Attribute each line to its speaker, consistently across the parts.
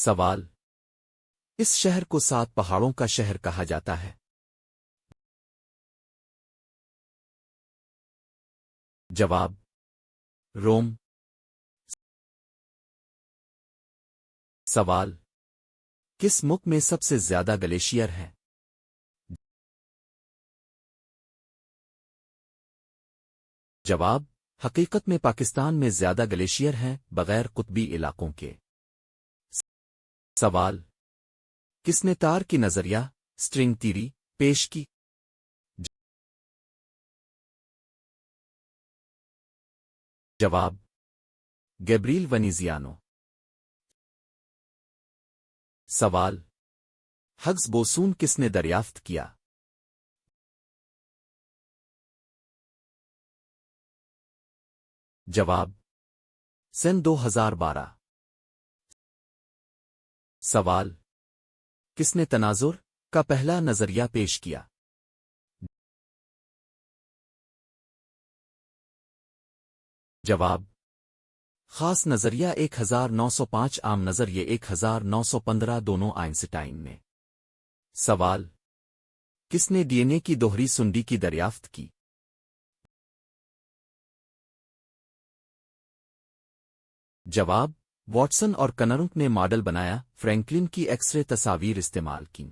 Speaker 1: سوال: اس شہر کو 7 پہاڑوں کا شہر کہا جاتا ہے؟ جواب: روم۔ سوال: کس ملک میں سب سے زیادہ گلیشیئر ہیں؟ جواب: حقیقت میں پاکستان میں زیادہ گلیشیئر ہیں بغیر قطبی علاقوں کے۔ سوال: کس نے تار کی نظریہ اسٹرنگ تھیوری پیش کی؟ جواب: گیبریل ونیزیانو۔ سوال: ہگز بوسون کس نے دریافت کیا؟ جواب: سن 2012۔ سوال: کس نے تناظر کا پہلا نظریہ پیش کیا؟ جواب: خاص نظریہ 1905 عام نظریہ 1915 دونوں آئنسٹائن نے۔ سوال: کس نے ڈی این اے کی دوہری سنڈی کی دریافت کی؟ جواب: واٹسن اور کنرنک نے ماڈل بنایا، فرینکلن کی ایکس رے تصاویر استعمال کی۔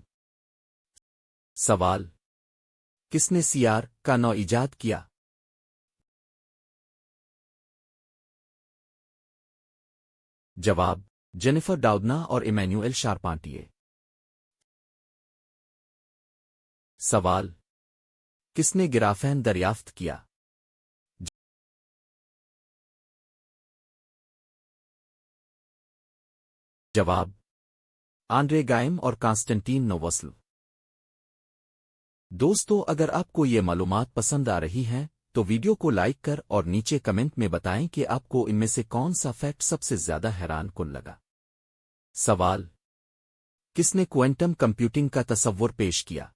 Speaker 1: سوال: کس نے سی آر کا نو ایجاد کیا؟ جواب: جینیفر ڈاؤڈنا اور ایمینوئل شارپانٹیے۔ سوال: کس نے گرافین دریافت کیا؟ جواب: آنڈرے گائم اور کانسٹنٹین نووسل۔ دوستو، اگر آپ کو یہ معلومات پسند آ رہی ہیں تو ویڈیو کو لائک کر اور نیچے کمنٹ میں بتائیں کہ آپ کو ان میں سے کون سا فیکٹ سب سے زیادہ حیران کن لگا۔ سوال: کس نے کوانٹم کمپیوٹنگ کا تصور پیش کیا؟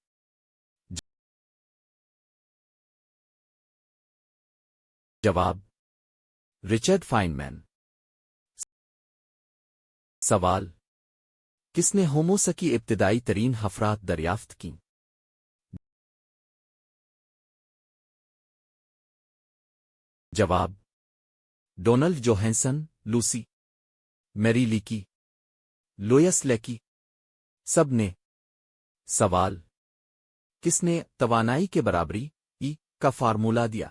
Speaker 1: جواب: رچرڈ فائنمین۔ سوال: کس نے ہوموس کی ابتدائی ترین حفرات دریافت کی؟ جواب: ڈونلڈ جوہنسن، لوسی میری لیکی، لوئس لیکی، سب نے۔ سوال: کس نے توانائی کے برابری ای کا فارمولا دیا؟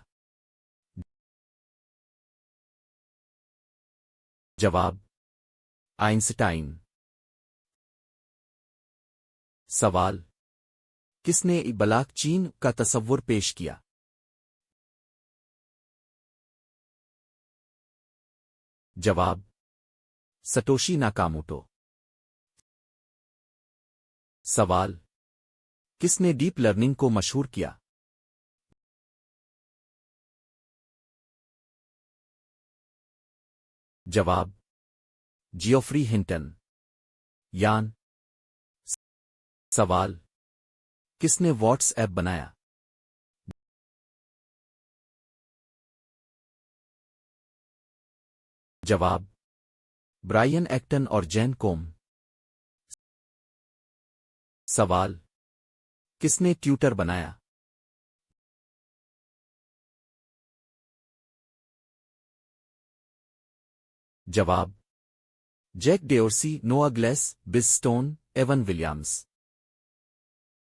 Speaker 1: جواب: آئنسٹائن۔ سوال: کس نے بلاک چین کا تصور پیش کیا؟ جواب: سٹوشی ناکاموٹو۔ سوال: کس نے ڈیپ لرننگ کو مشہور کیا؟ جواب: جیوفری ہنٹن۔ یان۔ سوال: کس نے واٹس ایپ بنایا؟ جواب: برائن ایکٹن اور جین کوم۔ سوال: کس نے ٹیوٹر بنایا؟ جواب: جیک ڈیورسی، نوآ گلیس، بز سٹون، ایون ولیامز۔